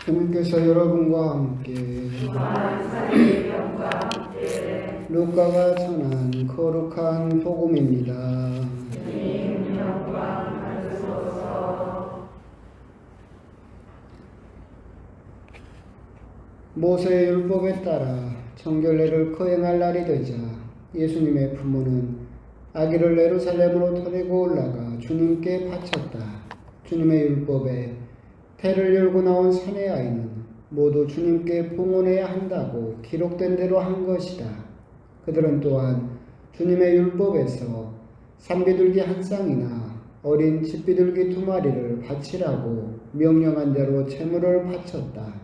주님께서 여러분과 함께 루카가 전한 거룩한 복음입니다. 모세의 율법에 따라 정결례를 거행할 날이 되자 예수님의 부모는 아기를 예루살렘으로 데리고 올라가 주님께 바쳤다. 주님의 율법에 태를 열고 나온 사내 아이는 모두 주님께 봉헌해야 한다고 기록된 대로 한 것이다. 그들은 또한 주님의 율법에서 산비둘기 한 쌍이나 어린 집비둘기 2마리를 바치라고 명령한 대로 제물을 바쳤다.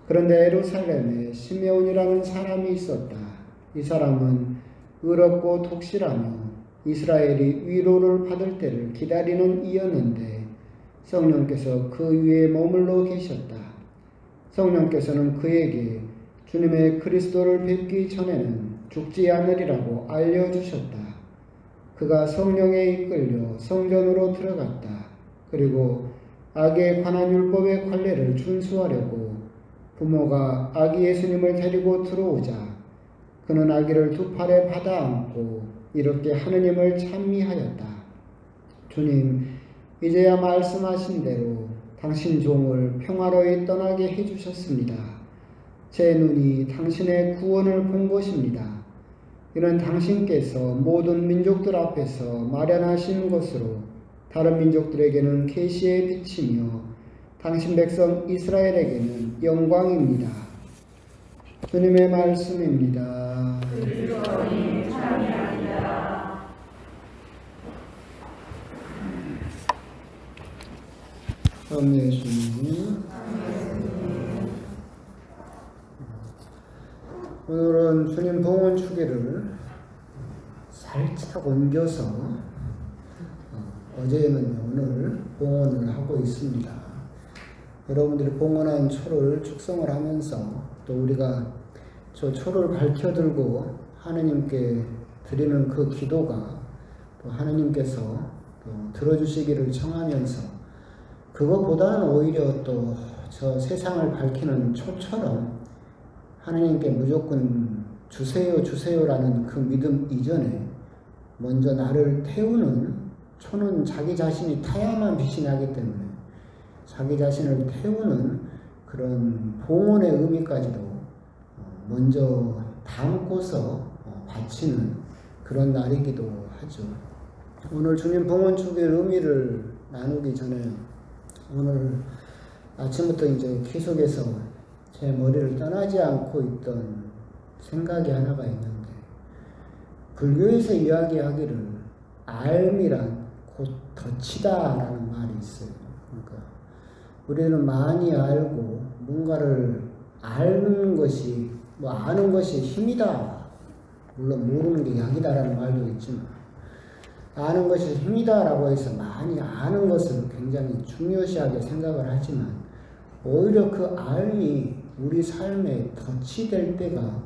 그런데 예루살렘에 시메온이라는 사람이 있었다. 이 사람은 의롭고 독실하며 이스라엘이 위로를 받을 때를 기다리는 이였는데 성령께서 그 위에 머물러 계셨다. 성령께서는 그에게 주님의 그리스도를 뵙기 전에는 죽지 않으리라고 알려주셨다. 그가 성령에 이끌려 성전으로 들어갔다. 그리고 아기에 관한 율법의 관례를 준수하려고 부모가 아기 예수님을 데리고 들어오자 그는 아기를 2팔에 받아 안고 이렇게 하느님을 찬미하였다. 주님, 이제야 말씀하신 대로 당신 종을 평화로이 떠나게 해주셨습니다. 제 눈이 당신의 구원을 본 것입니다. 이는 당신께서 모든 민족들 앞에서 마련하신 것으로 다른 민족들에게는 계시의 빛이며 당신 백성 이스라엘에게는 영광입니다. 주님의 말씀입니다. 그리스도님 찬양합니다. 아멘. 예수님. 오늘은 주님 봉헌 주기를 살짝 옮겨서 어제는 오늘 봉헌을 하고 있습니다. 여러분들이 봉헌한 초를 축성을 하면서 또 우리가 저 초를 밝혀들고 하느님께 드리는 그 기도가 또 하느님께서 또 들어주시기를 청하면서 그것보다는 오히려 또 저 세상을 밝히는 초처럼 하느님께 무조건 주세요 주세요라는 그 믿음 이전에 먼저 나를 태우는 초는 자기 자신이 타야만 빛이 나기 때문에 자기 자신을 태우는 그런 봉헌의 의미까지도 먼저 담고서 바치는 그런 날이기도 하죠. 오늘 주님 봉헌 축의 의미를 나누기 전에 오늘 아침부터 이제 계속해서 제 머리를 떠나지 않고 있던 생각이 하나가 있는데, 불교에서 이야기하기를 알미란 곧 덫이다라는 말이 있어요. 그러니까 우리는 많이 알고 뭔가를 아는 것이 아는 것이 힘이다. 물론 모르는 게 약이다라는 말도 있지만 아는 것이 힘이다라고 해서 많이 아는 것을 굉장히 중요시하게 생각을 하지만 오히려 그 알미 우리 삶에 덫이 될 때가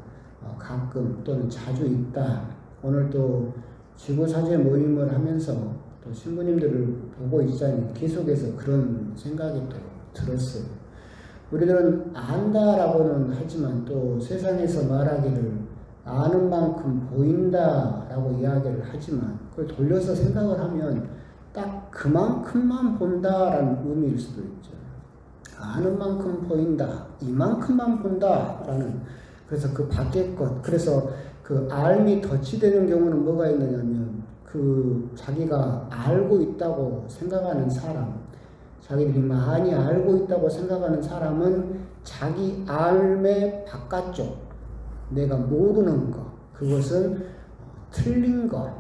가끔 또는 자주 있다. 오늘 또 지구사제 모임을 하면서 또 신부님들을 보고 있자니 계속해서 그런 생각이 또 들었어요. 우리들은 안다라고는 하지만 또 세상에서 말하기를 아는 만큼 보인다라고 이야기를 하지만 그걸 돌려서 생각을 하면 딱 그만큼만 본다라는 의미일 수도 있죠. 아는 만큼 보인다, 이만큼만 본다라는, 그래서 그 밖의 것, 그래서 그 알미 덫이 되는 경우는 뭐가 있느냐면 그 자기가 알고 있다고 생각하는 사람, 자기들이 많이 알고 있다고 생각하는 사람은 자기 알의 바깥쪽, 내가 모르는 것, 그것은 틀린 것,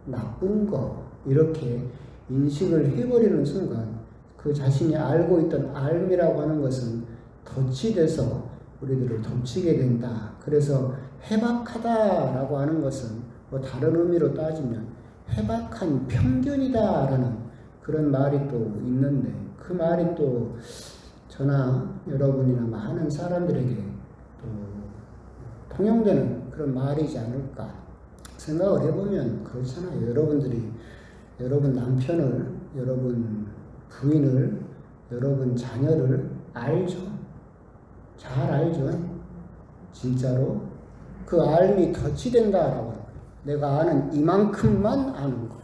나쁜 것, 이렇게 인식을 해버리는 순간 그 자신이 알고 있던 알미라고 하는 것은 덫이 돼서 우리들을 덮치게 된다. 그래서 해박하다라고 하는 것은 다른 의미로 따지면 해박한 편견이다라는 그런 말이 또 있는데, 그 말이 또 저나 여러분이나 많은 사람들에게 또 통용되는 그런 말이지 않을까 생각을 해보면 그렇잖아요. 여러분들이 여러분 남편을, 여러분 부인을, 여러분 자녀를 알죠. 잘 알죠. 진짜로. 그 알미 덧치된다라고 해요. 내가 아는 이만큼만 아는 거.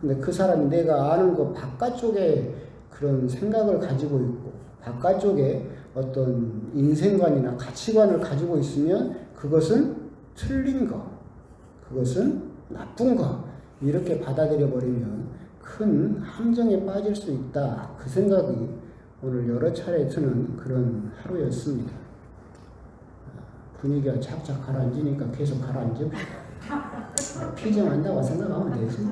근데 그 사람이 내가 아는 거 바깥쪽에 그런 생각을 가지고 있고 바깥쪽에 어떤 인생관이나 가치관을 가지고 있으면 그것은 틀린 거, 그것은 나쁜 거 이렇게 받아들여 버리면 큰 함정에 빠질 수 있다. 그 생각이 오늘 여러 차례 드는 그런 하루였습니다. 분위기가 착착 가라앉으니까 계속 가라앉읍시다. 피정한다고 생각하면 되지.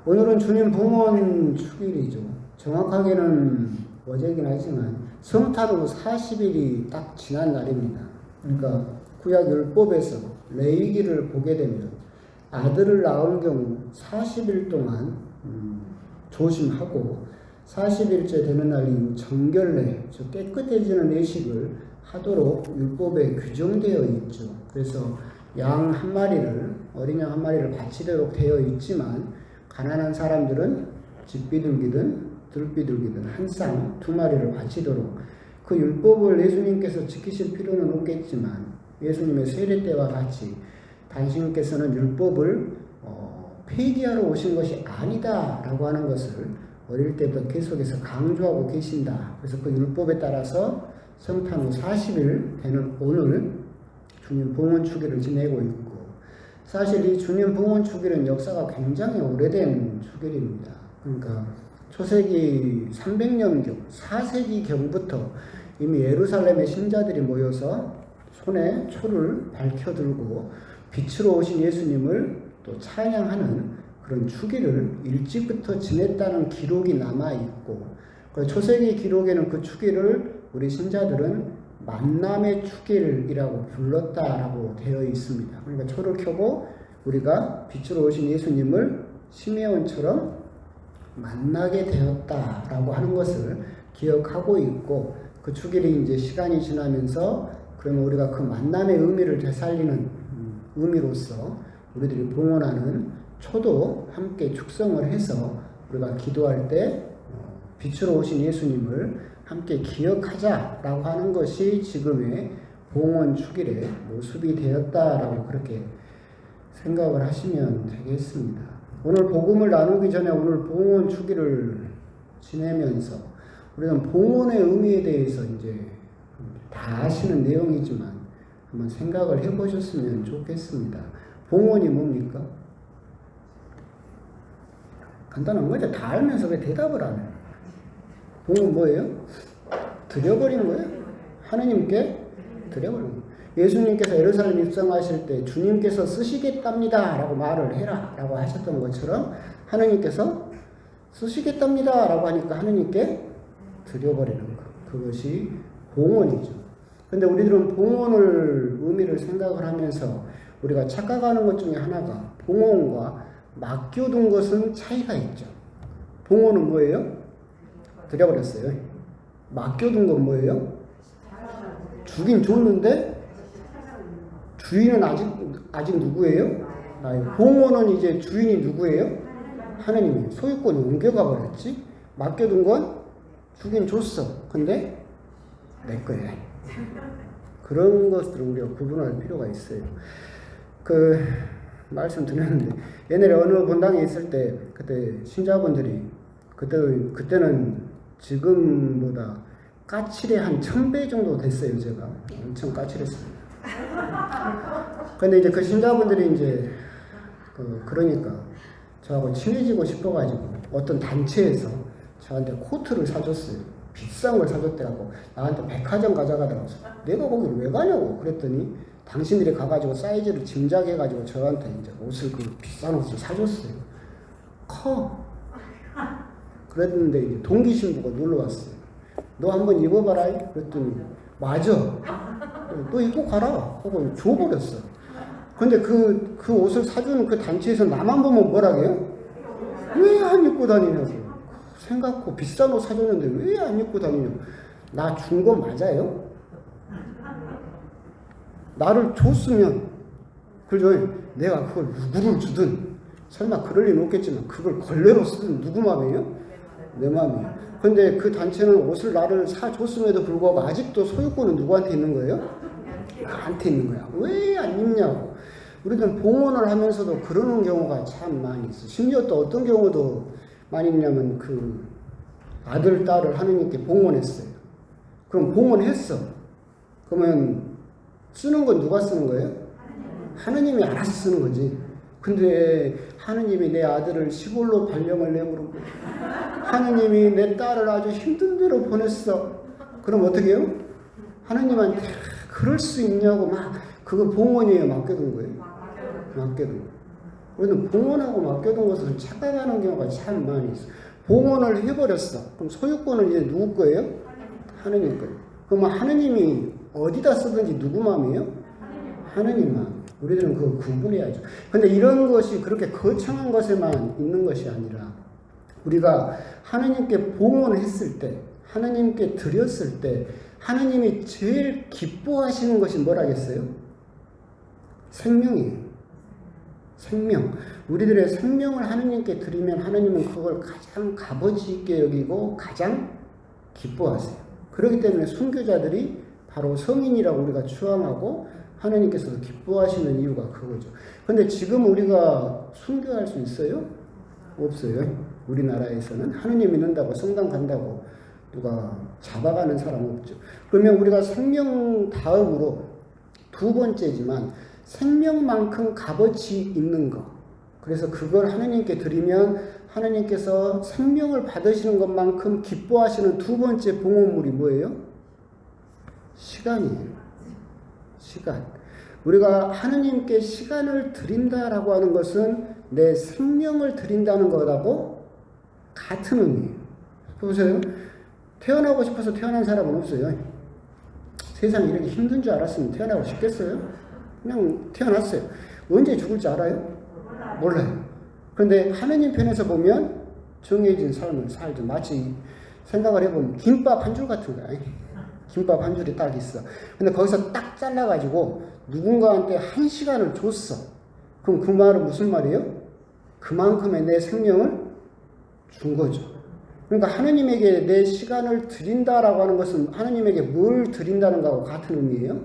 오늘은 주님 봉헌 축일이죠. 정확하게는 어제긴 하지만 성탄 후 40일이 딱 지난 날입니다. 그러니까 구약 율법에서 레위기를 보게 되면 아들을 낳은 경우 40일 동안 조심하고 40일째 되는 날 이후 정결례, 즉 깨끗해지는 예식을 하도록 율법에 규정되어 있죠. 그래서 양 한 마리를, 어린 양 한 마리를 바치도록 되어 있지만 가난한 사람들은 집비둘기든 들비둘기든 한 쌍 두 마리를 바치도록 그 율법을 예수님께서 지키실 필요는 없겠지만 예수님의 세례 때와 같이 당신께서는 율법을 폐기하러 오신 것이 아니다라고 하는 것을 어릴 때부터 계속해서 강조하고 계신다. 그래서 그 율법에 따라서 성탄 후 40일 되는 오늘 주님 봉헌 축일을 지내고 있고 사실 이 주님 봉헌 축일은 역사가 굉장히 오래된 축일입니다. 그러니까 초세기 300년경 4세기경부터 이미 예루살렘의 신자들이 모여서 손에 초를 밝혀들고 빛으로 오신 예수님을 또 찬양하는 그런 축일을 일찍부터 지냈다는 기록이 남아있고 초세기 기록에는 그 축일을 우리 신자들은 만남의 축일이라고 불렀다라고 되어 있습니다. 그러니까 초를 켜고 우리가 빛으로 오신 예수님을 시메온처럼 만나게 되었다라고 하는 것을 기억하고 있고 그 축일이 이제 시간이 지나면서 그러면 우리가 그 만남의 의미를 되살리는 의미로서 우리들이 봉헌하는 초도 함께 축성을 해서 우리가 기도할 때 빛으로 오신 예수님을 함께 기억하자라고 하는 것이 지금의 봉헌 축일의 모습이 되었다라고 그렇게 생각을 하시면 되겠습니다. 오늘 복음을 나누기 전에 오늘 봉헌 축일을 지내면서 우리는 봉헌의 의미에 대해서 이제 다 아시는 내용이지만 한번 생각을 해보셨으면 좋겠습니다. 봉헌이 뭡니까? 간단한 거죠. 다 알면서 왜 대답을 안 해요? 봉헌 뭐예요? 드려버리는 거예요. 하느님께 드려버리는 거예요. 예수님께서 예루살렘 입성하실 때 주님께서 쓰시겠답니다 라고 말을 해라 라고 하셨던 것처럼 하느님께서 쓰시겠답니다 라고 하니까 하느님께 드려버리는 것. 그것이 봉헌이죠. 근데 우리들은 봉헌을 의미를 생각을 하면서 우리가 착각하는 것 중에 하나가 봉헌과 맡겨둔 것은 차이가 있죠. 봉헌은 뭐예요? 드려버렸어요. 맡겨둔 건 뭐예요? 주긴 줬는데 주인은 아직 누구예요? 나예요. 봉헌은 이제 주인이 누구예요? 하나님이에요. 소유권이 옮겨가 버렸지. 맡겨둔 건 주긴 줬어. 근데 내 거야. 그런 것들을 우리가 구분할 필요가 있어요. 그 말씀드렸는데 옛날에 어느 본당에 있을 때 그때 신자분들이 그때는 지금보다 까칠해 한 1000배 정도 됐어요. 제가 엄청 까칠했어요. 근데 이제 그 신자분들이 이제 그러니까 저하고 친해지고 싶어가지고 어떤 단체에서 저한테 코트를 사줬어요. 비싼 걸 사줬더라고. 나한테 백화점 가져가더라고. 내가 거기 왜 가냐고 그랬더니 당신들이 가가지고 사이즈를 짐작해가지고 저한테 이제 옷을 그 비싼 옷을 사줬어요. 커. 그랬는데 이제 동기 신부가 놀러 왔어요. 너 한번 입어봐라. 그랬더니 맞아. 너 입고 가라. 하고 줘버렸어. 근데 그 옷을 사주는 그 단체에서 나만 보면 뭐라게요? 왜 안 입고 다니냐고. 생각고 비싼 옷 사줬는데 왜 안 입고 다니냐고. 나 준 거 맞아요? 나를 줬으면 그죠? 내가 그걸 누구를 주든 설마 그럴 리는 없겠지만 그걸 걸레로 쓰든 누구 맘이에요? 내 마음이에요. 근데 그 단체는 옷을 나를 사줬음에도 불구하고 아직도 소유권은 누구한테 있는 거예요? 나한테 있는 거야. 왜 안 입냐고. 우리는 봉헌을 하면서도 그러는 경우가 참 많이 있어. 심지어 또 어떤 경우도 많이 있냐면 그 아들, 딸을 하느님께 봉헌했어요. 그럼 봉헌했어. 그러면 쓰는 건 누가 쓰는 거예요? 하느님이 알아서 쓰는 거지. 근데 하느님이 내 아들을 시골로 발령을 내버리고 하느님이 내 딸을 아주 힘든 데로 보냈어. 그럼 어떻게 해요? 하느님한테 그럴 수 있냐고 막 그거 봉헌이에요? 맡겨둔 거예요? 맡겨둔 거예요. 우리는 봉헌하고 맡겨둔 것을 착각하는 경우가 참 많이 있어. 봉헌을 해버렸어. 그럼 소유권은 이제 누구 거예요? 하느님 거예요. 그러면 하느님이 어디다 쓰든지 누구 마음이에요? 하느님 마음. 우리들은 그거 구분해야죠. 근데 이런 것이 그렇게 거창한 것에만 있는 것이 아니라 우리가 하느님께 봉헌했을 때, 하느님께 드렸을 때 하느님이 제일 기뻐하시는 것이 뭐라겠어요? 생명이에요. 생명. 우리들의 생명을 하느님께 드리면 하느님은 그걸 가장 값어치 있게 여기고 가장 기뻐하세요. 그렇기 때문에 순교자들이 바로 성인이라고 우리가 추앙하고 하느님께서도 기뻐하시는 이유가 그거죠. 근데 지금 우리가 순교할 수 있어요? 없어요. 우리나라에서는 하느님 믿는다고 성당 간다고 누가 잡아가는 사람 없죠. 그러면 우리가 생명 다음으로 두 번째지만 생명만큼 값어치 있는 것. 그래서 그걸 하느님께 드리면 하느님께서 생명을 받으시는 것만큼 기뻐하시는 두 번째 봉헌물이 뭐예요? 시간이에요. 시간. 우리가 하느님께 시간을 드린다라고 하는 것은 내 생명을 드린다는 거라고 같은 의미예요. 보세요. 태어나고 싶어서 태어난 사람은 없어요. 세상이 이렇게 힘든 줄 알았으면 태어나고 싶겠어요? 그냥 태어났어요. 언제 죽을지 알아요? 몰라요. 그런데 하느님 편에서 보면 정해진 삶을 살죠. 마치 생각을 해보면 김밥 한 줄 같은 거야. 김밥 한 줄이 딱 있어. 근데 거기서 딱 잘라가지고 누군가한테 1시간을 줬어. 그럼 그 말은 무슨 말이에요? 그만큼의 내 생명을 준 거죠. 그러니까 하느님에게 내 시간을 드린다라고 하는 것은 하느님에게 뭘 드린다는 거하고 같은 의미예요?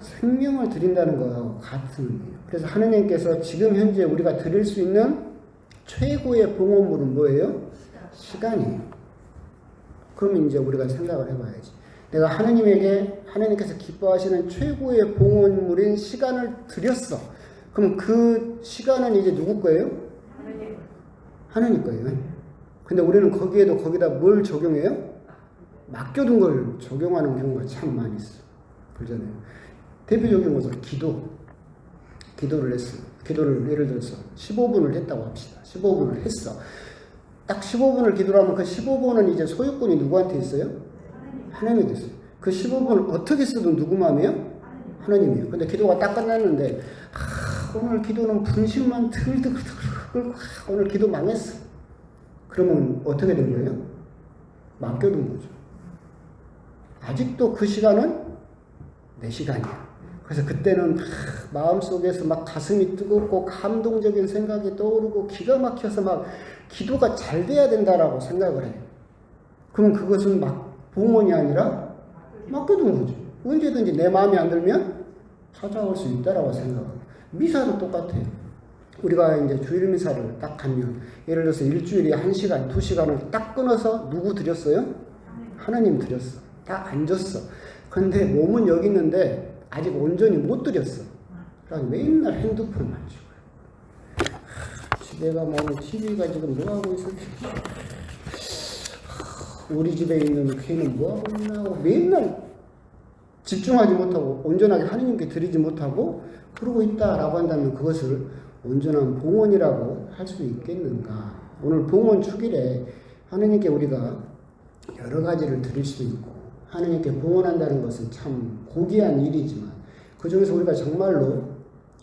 생명을 드린다는 거하고 같은 의미예요. 그래서 하느님께서 지금 현재 우리가 드릴 수 있는 최고의 봉헌물은 뭐예요? 시간이에요. 그러면 이제 우리가 생각을 해봐야지. 내가 하느님에게 하느님께서 기뻐하시는 최고의 봉헌물인 시간을 드렸어. 그럼 그 시간은 이제 누구 거예요? 하느님 거예요. 근데 우리는 거기다 뭘 적용해요? 맡겨둔 걸 적용하는 경우가 참 많이 있어. 그러잖아요. 대표적인 것은 기도를 했어요. 기도를 예를 들어서 15분을 했다고 합시다. 15분을 했어. 딱 15분을 기도를 하면 그 15분은 이제 소유권이 누구한테 있어요? 하나님에게 있어요. 그 15분을 어떻게 쓰든 누구 마음이에요? 하나님이에요. 근데 기도가 딱 끝났는데 오늘 기도는 분식만 들들 오늘 기도 망했어. 그러면 어떻게 된 거예요? 맡겨둔 거죠. 아직도 그 시간은 내 시간이야. 그래서 그때는 마음속에서 막 가슴이 뜨겁고 감동적인 생각이 떠오르고 기가 막혀서 막 기도가 잘 돼야 된다라고 생각을 해요. 그럼 그것은 막 봉헌이 아니라 맡겨둔 거죠. 언제든지 내 마음에 안 들면 찾아올 수 있다라고 생각합니다. 미사도 똑같아요. 우리가 이제 주일 미사를 딱 가면 예를 들어서 일주일에 1시간, 2시간을 딱 끊어서 누구 드렸어요? 하나님 드렸어. 딱 앉았어. 근데 몸은 여기 있는데 아직 온전히 못 드렸어. 그래서 맨날 핸드폰 만지고 집에 가면 TV가 지금 뭐하고 있을지 우리 집에 있는 걔는 뭐하고 있나 맨날 집중하지 못하고 온전하게 하느님께 드리지 못하고 그러고 있다라고 한다면 그것을 온전한 봉헌이라고 할 수 있겠는가. 오늘 봉헌 축일에 하느님께 우리가 여러 가지를 드릴 수 있고 하느님께 봉헌한다는 것은 참 고귀한 일이지만 그 중에서 우리가 정말로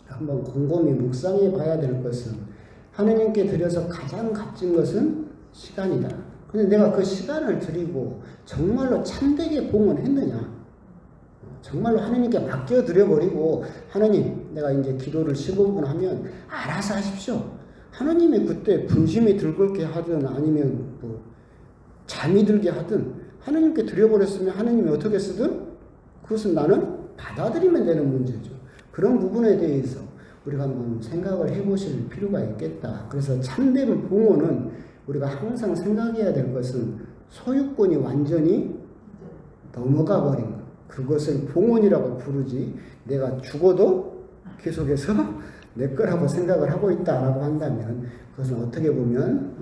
한번 곰곰이 묵상해 봐야 될 것은 하느님께 드려서 가장 값진 것은 시간이다. 근데 내가 그 시간을 드리고 정말로 참되게 봉헌했느냐? 정말로 하느님께 맡겨드려버리고 하느님 내가 이제 기도를 15분 하면 알아서 하십시오. 하느님이 그때 분심이 들끓게 하든 아니면 뭐 잠이 들게 하든 하느님께 드려버렸으면 하느님이 어떻게 쓰든 그것은 나는 받아들이면 되는 문제죠. 그런 부분에 대해서 우리가 한번 생각을 해보실 필요가 있겠다. 그래서 참된 봉헌은 우리가 항상 생각해야 될 것은 소유권이 완전히 넘어가 버린 것. 그것을 봉헌이라고 부르지 내가 죽어도 계속해서 내 거라고 생각을 하고 있다라고 한다면 그것은 어떻게 보면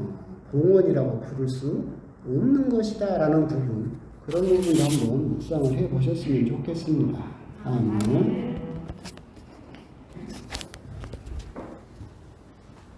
봉헌이라고 부를 수 없는 것이다라는 부분, 그런 부분도 한번 묵상을 해보셨으면 좋겠습니다. 아멘.